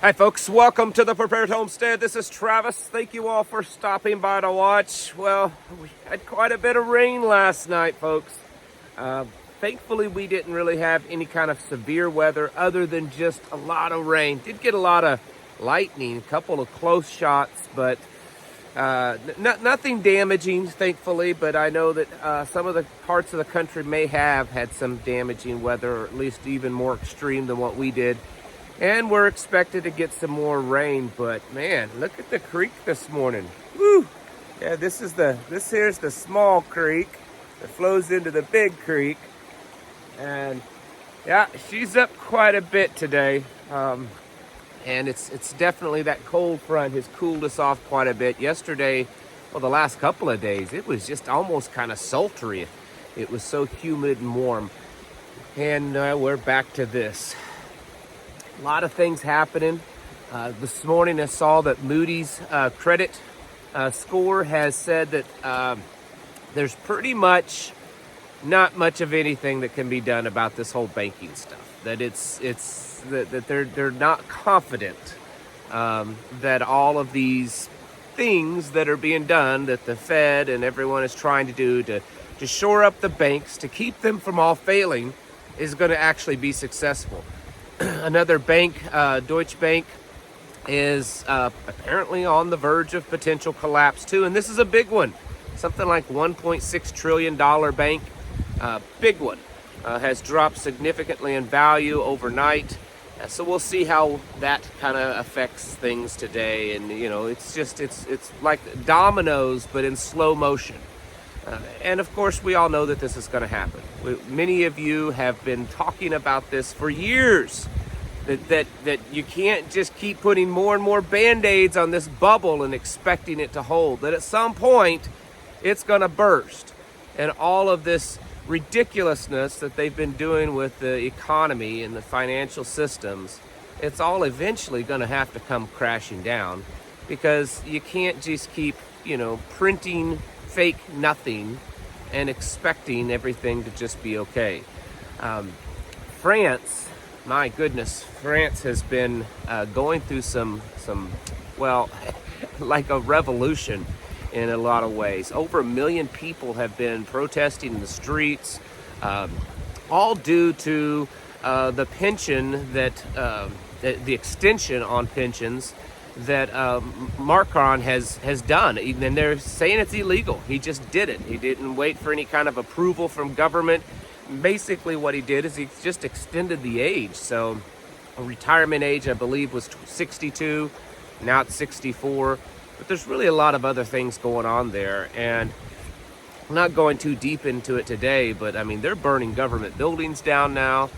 Hi folks, welcome to the Prepared Homestead. This is Travis. Thank you all for stopping by to watch. Well, we had quite a bit of rain last night, folks. Thankfully, we didn't really have any kind of severe weather other than just a lot of rain. Did get a lot of lightning, a couple of close shots, but nothing damaging, thankfully. But I know that some of the parts of the country may have had some damaging weather, or at least even more extreme than what we did. And we're expected to get some more rain, but man, look at the creek this morning. Woo! Yeah, this here's the small creek that flows into the big creek. And yeah, she's up quite a bit today. And it's definitely that cold front has cooled us off quite a bit. Yesterday, well, the last couple of days, it was just almost kind of sultry. It was so humid and warm. And we're back to this. A lot of things happening. This morning I saw that Moody's credit score has said that there's pretty much not much of anything that can be done about this whole banking stuff. That that they're not confident that all of these things that are being done, that the Fed and everyone is trying to do to shore up the banks, to keep them from all failing, is going to actually be successful. Another bank, Deutsche Bank, is apparently on the verge of potential collapse too, and this is a big one. Something like $1.6 trillion bank, big one, has dropped significantly in value overnight. So we'll see how that kind of affects things today. And you know, it's like dominoes, but in slow motion. And of course, we all know that this is going to happen. Many of you have been talking about this for years, that you can't just keep putting more and more Band-Aids on this bubble and expecting it to hold, that at some point it's going to burst. And all of this ridiculousness that they've been doing with the economy and the financial systems, it's all eventually going to have to come crashing down, because you can't just keep, printing fake nothing and expecting everything to just be okay. France, my goodness, France has been going through some like a revolution in a lot of ways. Over 1 million people have been protesting in the streets, all due to the pension that the extension on pensions that Macron has done. And they're saying it's illegal. He just did it. He didn't wait for any kind of approval from government. Basically what he did is he just extended the age. So a retirement age, I believe, was 62. Now it's 64. But there's really a lot of other things going on there. And I'm not going too deep into it today, but I mean, they're burning government buildings down now.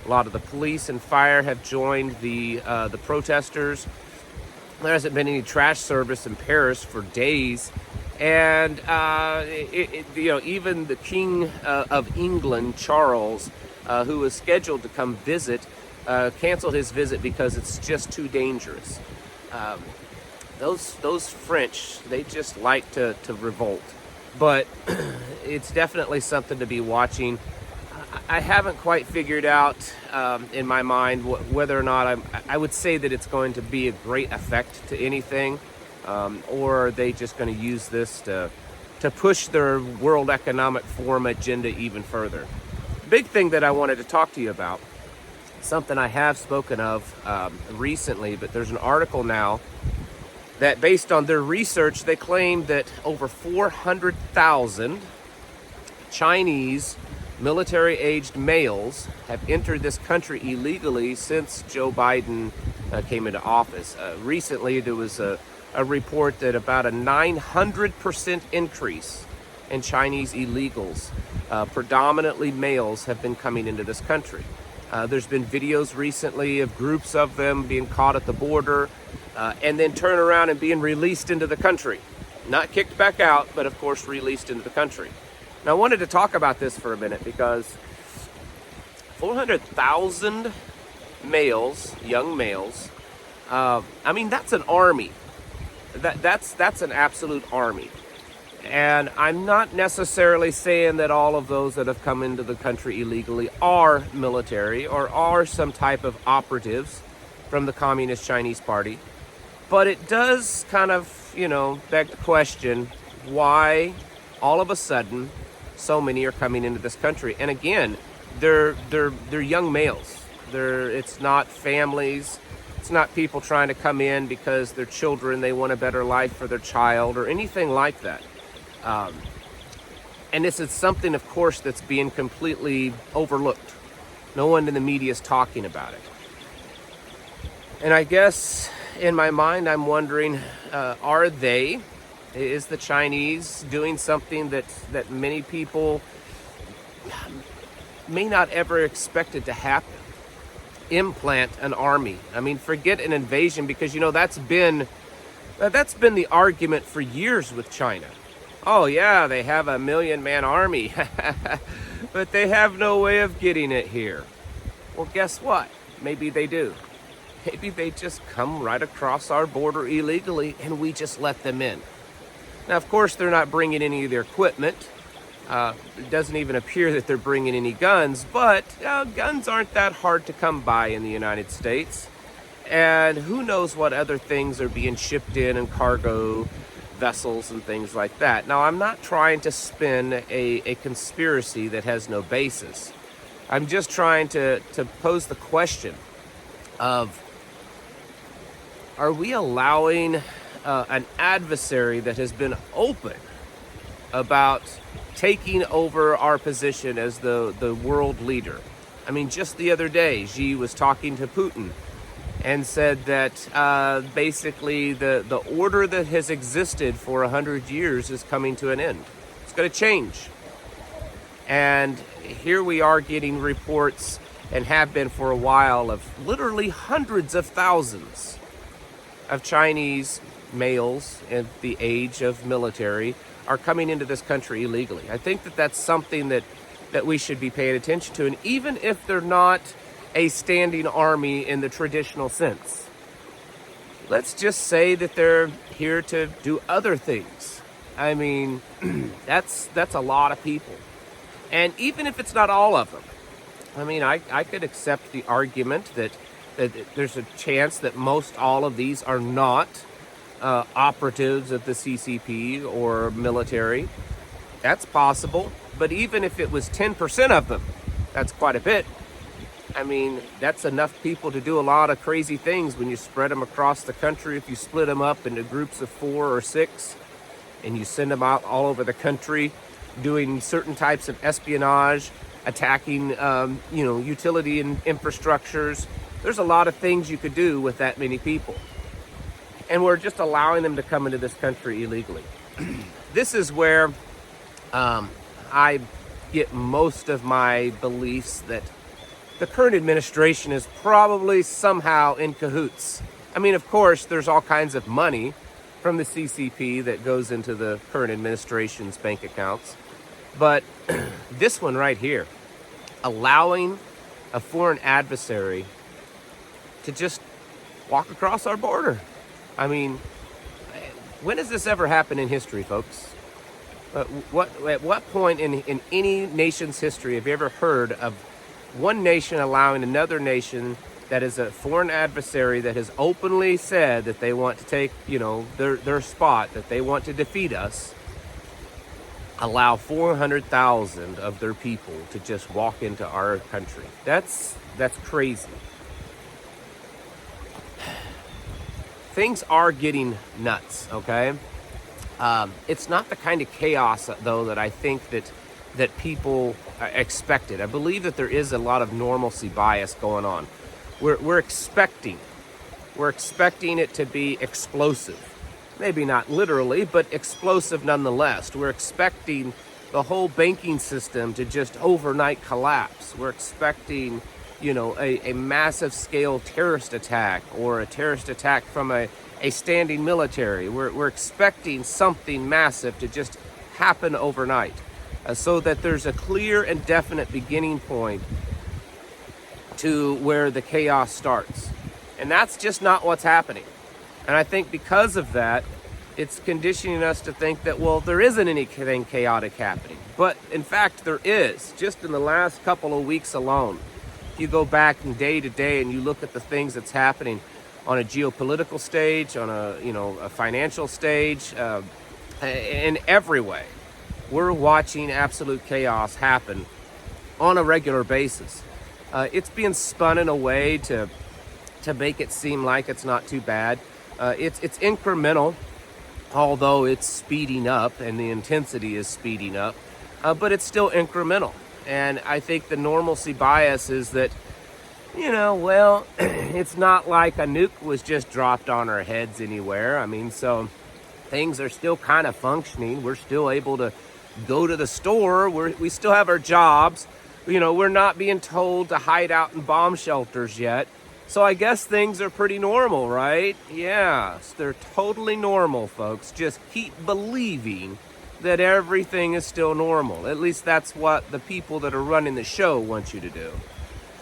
A lot of the police and fire have joined the protesters. There hasn't been any trash service in Paris for days. And, even the King of England, Charles, who was scheduled to come visit, canceled his visit because it's just too dangerous. Those French, they just like to revolt. But it's definitely something to be watching. I haven't quite figured out in my mind whether or not I would say that it's going to be a great effect to anything, or are they just going to use this to push their World Economic Forum agenda even further. Big thing that I wanted to talk to you about, something I have spoken of recently, but there's an article now that, based on their research, they claim that over 400,000 Chinese military-aged males have entered this country illegally since Joe Biden came into office. Recently, there was a report that about a 900% increase in Chinese illegals, predominantly males, have been coming into this country. There's been videos recently of groups of them being caught at the border and then turn around and being released into the country. Not kicked back out, but of course released into the country. Now, I wanted to talk about this for a minute because 400,000 males, young males, that's an army. That's an absolute army. And I'm not necessarily saying that all of those that have come into the country illegally are military or are some type of operatives. from the Communist Chinese Party. But it does kind of, beg the question, why all of a sudden so many are coming into this country. And again, they're young males. It's not families. It's not people trying to come in because their children, they want a better life for their child or anything like that. And this is something, of course, that's being completely overlooked. No one in the media is talking about it. And I guess in my mind, I'm wondering, is the Chinese doing something that many people may not ever expect it to happen? Implant an army. I mean, forget an invasion, because that's been the argument for years with China. Oh yeah, they have a 1 million man army, but they have no way of getting it here. Well, guess what? Maybe they do. Maybe they just come right across our border illegally and we just let them in. Now, of course, they're not bringing any of their equipment. It doesn't even appear that they're bringing any guns, but guns aren't that hard to come by in the United States. And who knows what other things are being shipped in cargo vessels and things like that. Now, I'm not trying to spin a conspiracy that has no basis. I'm just trying to pose the question of, are we allowing an adversary that has been open about taking over our position as the world leader? I mean, just the other day, Xi was talking to Putin and said that basically the order that has existed for 100 years is coming to an end. It's going to change. And here we are getting reports, and have been for a while, of literally hundreds of thousands of Chinese males at the age of military are coming into this country illegally. I think that that's something that we should be paying attention to. And even if they're not a standing army in the traditional sense, let's just say that they're here to do other things. I mean, that's a lot of people. And even if it's not all of them, I mean, I could accept the argument that there's a chance that most all of these are not operatives of the CCP or military. That's possible. But even if it was 10% of them, that's quite a bit. I mean, that's enough people to do a lot of crazy things when you spread them across the country. If you split them up into groups of 4 or 6 and you send them out all over the country doing certain types of espionage, attacking, utility and infrastructures. There's a lot of things you could do with that many people. And we're just allowing them to come into this country illegally. This is where I get most of my beliefs that the current administration is probably somehow in cahoots. I mean, of course, there's all kinds of money from the CCP that goes into the current administration's bank accounts. But this one right here, allowing a foreign adversary to just walk across our border. I mean, when has this ever happened in history, folks? At what point in any nation's history have you ever heard of one nation allowing another nation that is a foreign adversary that has openly said that they want to take, their spot, that they want to defeat us, allow 400,000 of their people to just walk into our country? That's crazy. Things are getting nuts, okay? It's not the kind of chaos, though, that I think that people expected. I believe that there is a lot of normalcy bias going on. We're expecting it to be explosive. Maybe not literally, but explosive nonetheless. We're expecting the whole banking system to just overnight collapse. We're expecting, a massive scale terrorist attack, or a terrorist attack from a standing military. We're expecting something massive to just happen overnight, so that there's a clear and definite beginning point to where the chaos starts. And that's just not what's happening. And I think because of that, it's conditioning us to think that, well, there isn't anything chaotic happening. But in fact, there is. Just in the last couple of weeks alone, if you go back from day to day and you look at the things that's happening on a geopolitical stage, on a financial stage, in every way, we're watching absolute chaos happen on a regular basis. It's being spun in a way to make it seem like it's not too bad. It's incremental, although it's speeding up and the intensity is speeding up, but it's still incremental. And I think the normalcy bias is that, well, it's not like a nuke was just dropped on our heads anywhere. I mean, so things are still kind of functioning. We're still able to go to the store. We still have our jobs. We're not being told to hide out in bomb shelters yet. So I guess things are pretty normal, right? Yeah, they're totally normal, folks. Just keep believing that everything is still normal. At least that's what the people that are running the show want you to do.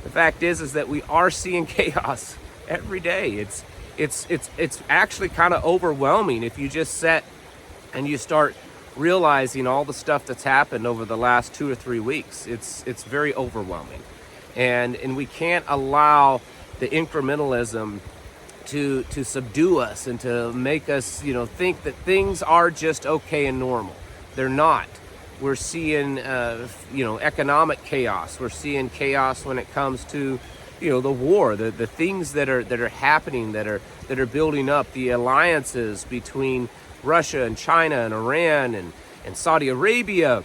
The fact is that we are seeing chaos every day. It's actually kind of overwhelming if you just sit and you start realizing all the stuff that's happened over the last 2 or 3 weeks. It's very overwhelming. And we can't allow the incrementalism to subdue us and to make us, think that things are just okay and normal. They're not. We're seeing, economic chaos. We're seeing chaos when it comes to, the war, the things that are happening, that are building up, the alliances between Russia and China and Iran and Saudi Arabia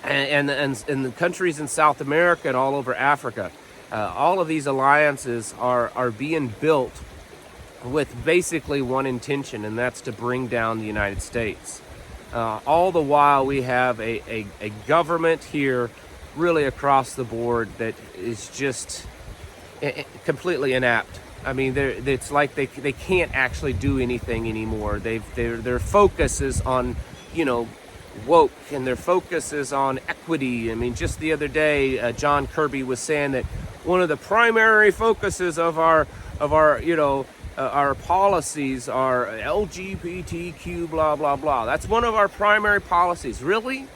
and the countries in South America and all over Africa. All of these alliances are being built with basically one intention, and that's to bring down the United States. All the while we have a government here really across the board that is just completely inept. I mean, it's like they can't actually do anything anymore. Their focus is on, woke, and their focus is on equity. I mean, just the other day, John Kirby was saying that one of the primary focuses of our policies are LGBTQ, blah, blah, blah. That's one of our primary policies. Really?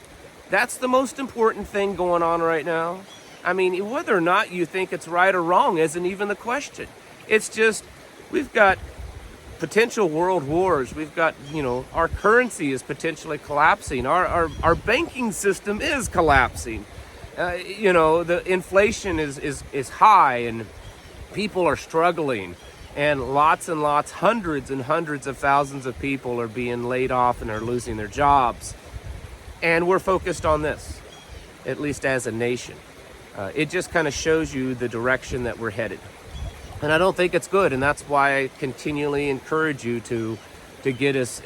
That's the most important thing going on right now? I mean, whether or not you think it's right or wrong isn't even the question. It's just, we've got potential world wars. We've got, our currency is potentially collapsing. Our banking system is collapsing. The inflation is high and people are struggling. And lots, hundreds and hundreds of thousands of people are being laid off and are losing their jobs. And we're focused on this, at least as a nation. It just kind of shows you the direction that we're headed. And I don't think it's good. And that's why I continually encourage you to get as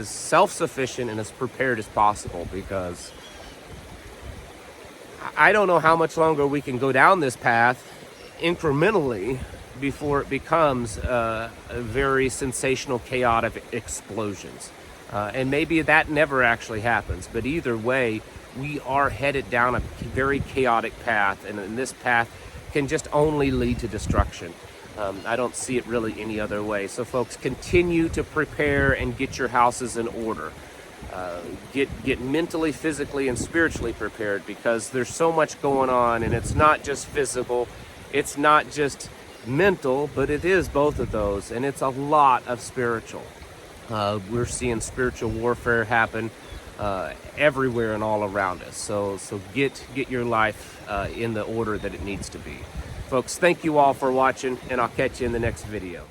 self-sufficient and as prepared as possible, because I don't know how much longer we can go down this path incrementally before it becomes a very sensational, chaotic explosions. And maybe that never actually happens. But either way, we are headed down a very chaotic path. And this path can just only lead to destruction. I don't see it really any other way. So folks, continue to prepare and get your houses in order. Get mentally, physically, and spiritually prepared, because there's so much going on, and it's not just physical, it's not just mental, but it is both of those, and it's a lot of spiritual. We're seeing spiritual warfare happen everywhere and all around us. So get your life in the order that it needs to be. Folks, thank you all for watching, and I'll catch you in the next video.